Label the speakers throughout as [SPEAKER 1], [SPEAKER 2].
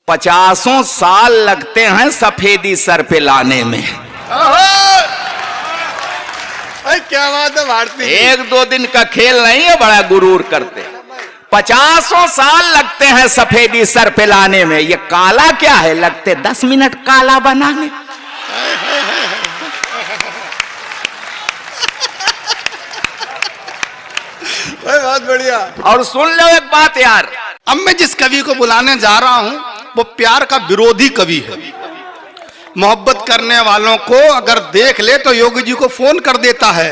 [SPEAKER 1] 50 साल लगते हैं सफेदी सर पे लाने में।
[SPEAKER 2] क्या बात है भारती,
[SPEAKER 1] एक दो दिन का खेल नहीं है, बड़ा गुरूर करते। 50 साल लगते हैं सफेदी सर पे लाने में, ये काला क्या है, लगते 10 मिनट काला बनाने।
[SPEAKER 2] बहुत बढ़िया।
[SPEAKER 1] और सुन लो एक बात यार,
[SPEAKER 2] अब मैं जिस कवि को बुलाने जा रहा हूं वो प्यार का विरोधी कवि है। मोहब्बत करने वालों को अगर देख ले तो योगी जी को फोन कर देता है,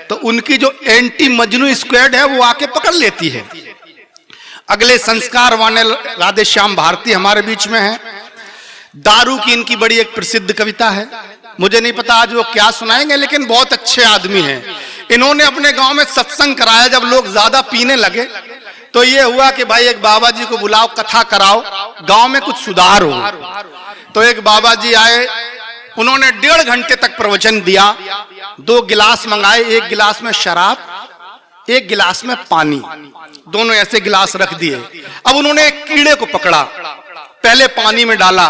[SPEAKER 2] तो उनकी जो एंटी मजनू स्क्वाड है वो आके पकड़ लेती है। अगले संस्कार वाले राधे श्याम भारती हमारे बीच में है। दारू की इनकी बड़ी एक प्रसिद्ध कविता है, मुझे नहीं पता आज वो क्या सुनाएंगे, लेकिन बहुत अच्छे आदमी हैं। इन्होंने अपने गांव में सत्संग कराया, जब लोग ज्यादा पीने लगे तो ये हुआ कि भाई एक बाबा जी को बुलाओ, कथा कराओ, गांव में कुछ सुधार हो। तो एक बाबा जी आए, उन्होंने 1.5 घंटे तक प्रवचन दिया। 2 गिलास मंगाए, एक गिलास में शराब, एक गिलास में पानी, दोनों ऐसे गिलास रख दिए। अब उन्होंने एक कीड़े को पकड़ा, पहले पानी में डाला,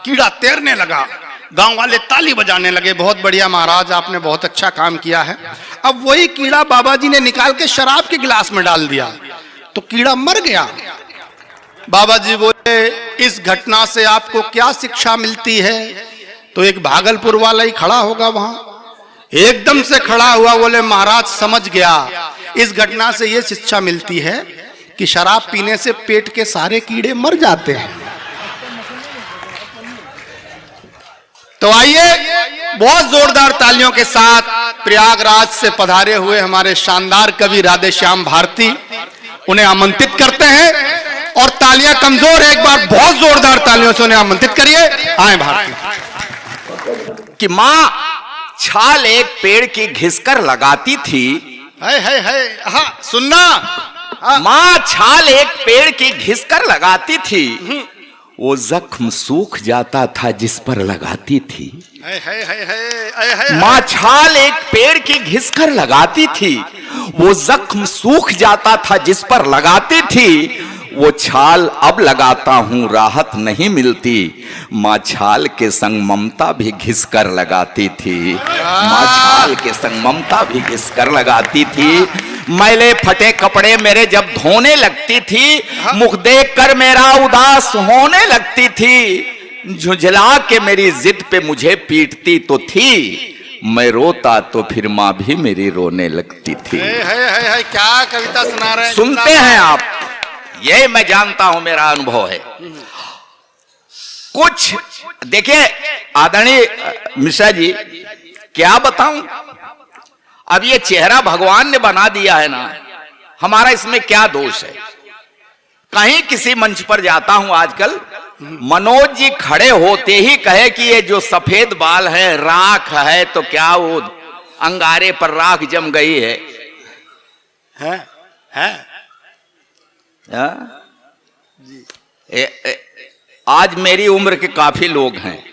[SPEAKER 2] कीड़ा तैरने लगा, गांव वाले ताली बजाने लगे, बहुत बढ़िया महाराज आपने बहुत अच्छा काम किया है। अब वही कीड़ा बाबा जी ने निकाल के शराब के गिलास में डाल दिया, तो कीड़ा मर गया। बाबा जी बोले इस घटना से आपको क्या शिक्षा मिलती है? तो एक भागलपुर वाला ही खड़ा होगा वहां, एकदम से खड़ा हुआ, बोले महाराज समझ गया, इस घटना से यह शिक्षा मिलती है कि शराब पीने से पेट के सारे कीड़े मर जाते हैं। तो आइए बहुत जोरदार तालियों के साथ प्रयागराज से पधारे हुए हमारे शानदार कवि राधे श्याम भारती, उन्हें आमंत्रित करते हैं। और तालियां कमजोर है, एक बार बहुत जोरदार तालियों से उन्हें आमंत्रित करिए। आए भारती।
[SPEAKER 1] कि माँ छाल एक पेड़ की घिसकर लगाती थी।
[SPEAKER 2] हाँ सुनना,
[SPEAKER 1] माँ छाल एक पेड़ की घिसकर लगाती थी, वो जख्म सूख जाता था जिस पर लगाती थी। माँ छाल एक पेड़ की घिसकर लगाती थी, वो जख्म सूख जाता था जिस पर लगाती थी। वो छाल अब लगाता हूं राहत नहीं मिलती, माँ छाल के संग ममता भी घिसकर लगाती थी। माँ छाल के संग ममता भी घिसकर लगाती थी। मैले फटे कपड़े मेरे जब धोने लगती थी, मुख देख कर मेरा उदास होने लगती थी। झुंझला के मेरी जिद पे मुझे पीटती तो थी, मैं रोता तो फिर माँ भी मेरी रोने लगती थी।
[SPEAKER 2] क्या कविता सुना रहे हैं?
[SPEAKER 1] सुनते हैं आप, ये मैं जानता हूं, मेरा अनुभव है। कुछ देखिए आदरणीय मिश्रा जी, क्या बताऊं, अब ये चेहरा भगवान ने बना दिया है ना, हमारा इसमें क्या दोष है? कहीं किसी मंच पर जाता हूं आजकल, मनोज जी खड़े होते ही कहे कि ये जो सफेद बाल है राख है, तो क्या वो अंगारे पर राख जम गई है? आज मेरी उम्र के काफी लोग हैं,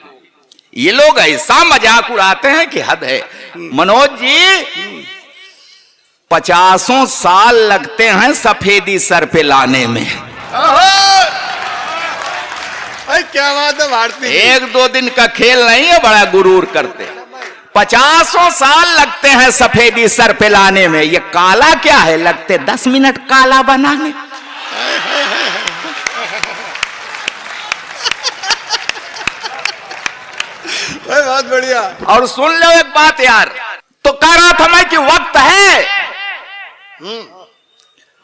[SPEAKER 1] ये लोग ऐसा मजाक उड़ाते हैं कि हद है। मनोज जी 50 साल लगते हैं सफेदी सर पे लाने में।
[SPEAKER 2] क्या बात है भारती,
[SPEAKER 1] एक दो दिन का खेल नहीं है, बड़ा गुरूर करते। 50 साल लगते हैं सफेदी सर पे लाने में, ये काला क्या है, लगते 10 मिनट काला बनाने।
[SPEAKER 2] बहुत बढ़िया।
[SPEAKER 1] और सुन लो एक बात यार, तो कह रहा था मैं कि वक्त है,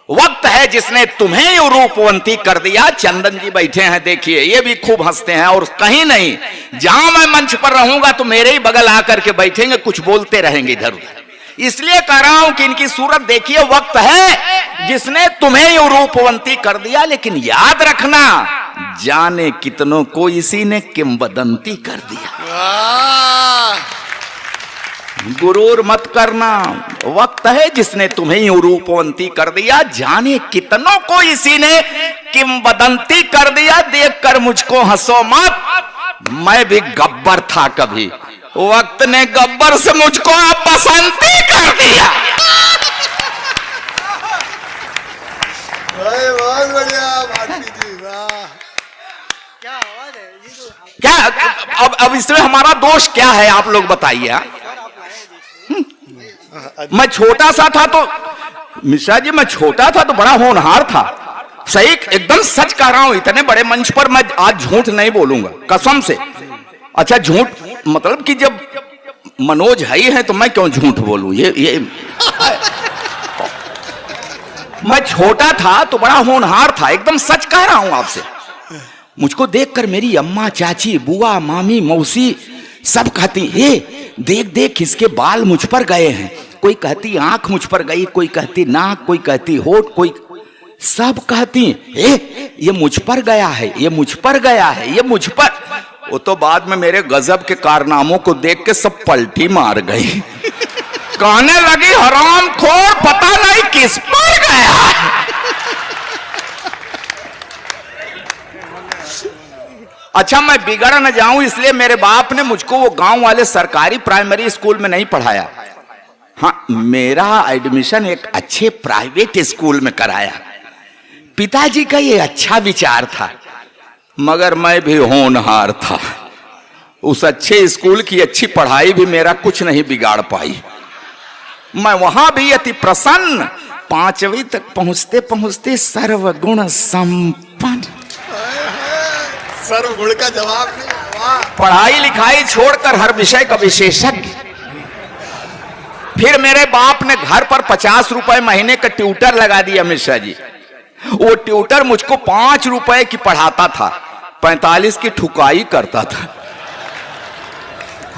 [SPEAKER 1] वक्त है जिसने तुम्हें रूपवंती कर दिया। चंदन जी बैठे हैं, देखिए ये भी खूब हंसते हैं। और कहीं नहीं, जहां मैं मंच पर रहूंगा तो मेरे ही बगल आकर के बैठेंगे, कुछ बोलते रहेंगे इधर उधर। इसलिए कह रहा हूं कि इनकी सूरत देखिए, वक्त है जिसने तुम्हें रूपवंती कर दिया, लेकिन याद रखना जाने कितनों को इसी ने किंवदंती कर दिया। गुरूर मत करना, वक्त है जिसने तुम्हें रूपवंती कर दिया, जाने कितनों को इसी ने किंवदंती कर दिया। देखकर मुझको हंसो मत, मैं भी गब्बर था कभी, वक्त ने गब्बर से मुझको बसंती कर दिया।
[SPEAKER 2] बहुत बढ़िया भारती जी, वाह।
[SPEAKER 1] क्या अब इसमें हमारा दोष क्या है, आप लोग बताइए। मैं छोटा सा था तो मिश्रा जी, मैं छोटा था तो बड़ा होनहार था। सही, एकदम सच कह रहा हूं। इतने बड़े मंच पर मैं आज झूठ नहीं बोलूंगा, कसम से। अच्छा, झूठ मतलब कि जब मनोज है ही है तो मैं क्यों झूठ बोलूं? ये मैं छोटा था तो बड़ा होनहार था, एकदम सच कह रहा हूं आपसे। मुझको देखकर मेरी अम्मा, चाची, बुआ, मामी, मौसी सब कहती, हे देख देख इसके बाल मुझ पर गए हैं। कोई कहती आंख मुझ पर गई, कोई कहती नाक, कोई कहती होठ, कोई सब कहती ये मुझ पर गया है, ये मुझ पर गया है, ये मुझ पर। वो तो बाद में मेरे गजब के कारनामों को देख के सब पलटी मार गई। कहने लगी हरामखोर, पता नहीं किस पर गया है। अच्छा, मैं बिगड़ न जाऊं इसलिए मेरे बाप ने मुझको वो गांव वाले सरकारी प्राइमरी स्कूल में नहीं पढ़ाया। हाँ, मेरा एडमिशन एक अच्छे प्राइवेट स्कूल में कराया। पिताजी का ये अच्छा विचार था, मगर मैं भी होनहार था। उस अच्छे स्कूल की अच्छी पढ़ाई भी मेरा कुछ नहीं बिगाड़ पाई। मैं वहां भी अति प्रसन्न, 5वीं तक पहुंचते पहुंचते सर्वगुण संपन्न।
[SPEAKER 2] सर्वगुण का जवाब नहीं।
[SPEAKER 1] पढ़ाई लिखाई छोड़कर हर विषय का विशेषज्ञ। फिर मेरे बाप ने घर पर 50 रुपए महीने का ट्यूटर लगा दिया मिश्रा जी। वो ट्यूटर मुझको 5 रुपए की पढ़ाता था, 45 की ठुकाई करता था।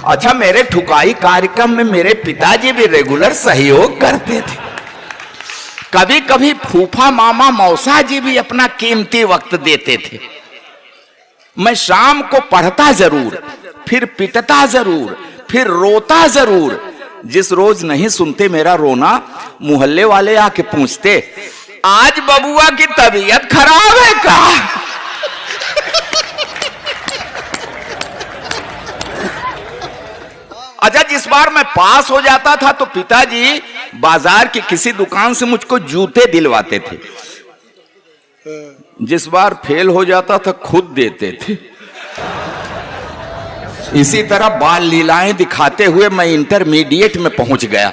[SPEAKER 1] अच्छा, मेरे ठुकाई कार्यक्रम में मेरे पिताजी भी रेगुलर सहयोग करते थे। कभी कभी फूफा, मामा, मौसा जी भी अपना कीमती वक्त देते थे। मैं शाम को पढ़ता जरूर, फिर पिटता जरूर, फिर रोता जरूर। जिस रोज नहीं सुनते मेरा रोना, मोहल्ले वाले आके पूछते, आज बबुआ की तबीयत खराब है क्या? अच्छा, जिस बार मैं पास हो जाता था तो पिताजी बाजार की किसी दुकान से मुझको जूते दिलवाते थे। जिस बार फेल हो जाता था खुद देते थे। इसी तरह बाल लीलाएं दिखाते हुए मैं इंटरमीडिएट में पहुंच गया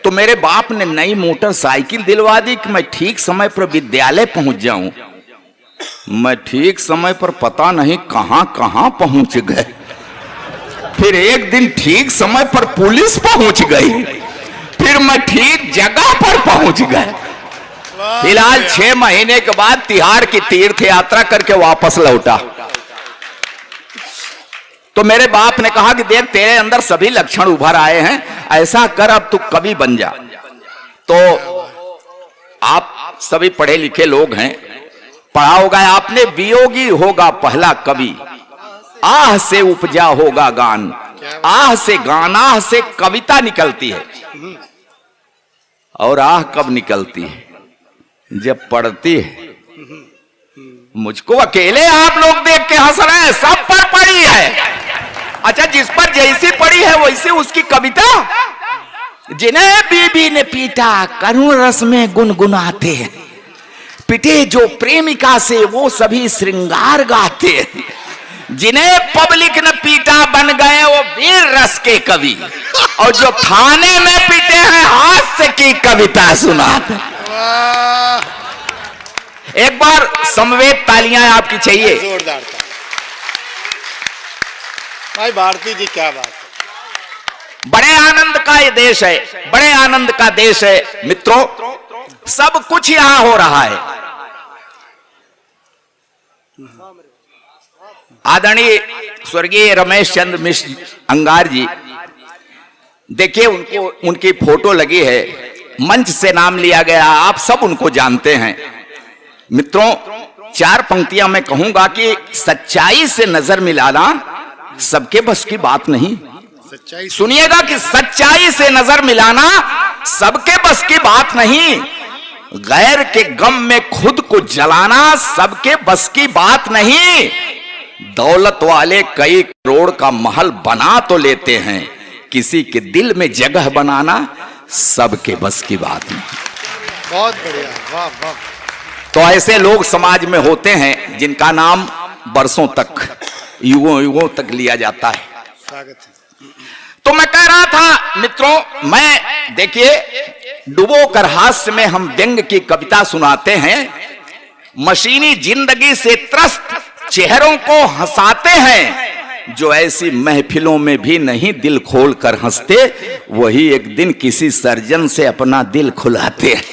[SPEAKER 1] तो मेरे बाप ने नई मोटरसाइकिल दिलवा दी कि मैं ठीक समय पर विद्यालय पहुंच जाऊं। मैं ठीक समय पर पता नहीं कहां कहां पहुंच गए। फिर एक दिन ठीक समय पर पुलिस पहुंच गई, फिर मैं ठीक जगह पर पहुंच गया। फिलहाल 6 महीने के बाद तिहाड़ की तीर्थ यात्रा करके वापस लौटा तो मेरे बाप ने कहा कि देख, तेरे अंदर सभी लक्षण उभर आए हैं, ऐसा कर अब तू कवि बन जा। तो आप सभी पढ़े लिखे लोग हैं, पढ़ा होगा आपने, वियोगी होगा पहला कवि, आह से उपजा होगा गान। आह से गान, आह से कविता निकलती है। और आह कब निकलती है? जब पढ़ती है। मुझको अकेले आप लोग देख के हंस रहे हैं, सब पर पढ़ी है। अच्छा, जिस पर जैसी पढ़ी है वैसे उसकी कविता। जिन्हें बीबी ने पीटा करुण रस में गुनगुनाते हैं, पिटे जो प्रेमिका से वो सभी श्रृंगार गाते हैं। जिन्हें पब्लिक ने पीटा बन गए वो वीर रस के कवि, और जो थाने में पीटे हैं हास्य की कविता सुनाते। एक बार समवेत तालियां आपकी चाहिए।
[SPEAKER 2] जोरदार भाई भारती जी, क्या बात है।
[SPEAKER 1] बड़े आनंद का ये देश है, बड़े आनंद का देश है मित्रों। सब कुछ यहां हो रहा है। आदरणीय स्वर्गीय रमेश चंद्र मिश्र अंगार जी, देखिए उनको, उनकी फोटो लगी है, मंच से नाम लिया गया, आप सब उनको जानते हैं। मित्रों, 4 पंक्तियां मैं कहूंगा कि सच्चाई से नजर मिलाना सबके बस की बात नहीं। सुनिएगा कि सच्चाई से नजर मिलाना सबके बस की बात नहीं। गैर के गम में खुद को जलाना सबके बस की बात नहीं। दौलत वाले कई करोड़ का महल बना तो लेते हैं, किसी के दिल में जगह बनाना सबके बस की बात नहीं।
[SPEAKER 2] बहुत बढ़िया, वाह वाह।
[SPEAKER 1] तो ऐसे लोग समाज में होते हैं जिनका नाम बरसों तक, युगों युगों तक लिया जाता है।
[SPEAKER 2] स्वागत है।
[SPEAKER 1] तो मैं कह रहा था मित्रों, मैं देखिए डुबो कर हास्य में हम व्यंग की कविता सुनाते हैं, मशीनी जिंदगी से त्रस्त चेहरों को हंसाते हैं, जो ऐसी महफिलों में भी नहीं दिल खोल कर हंसते, वही एक दिन किसी सर्जन से अपना दिल खुलाते हैं।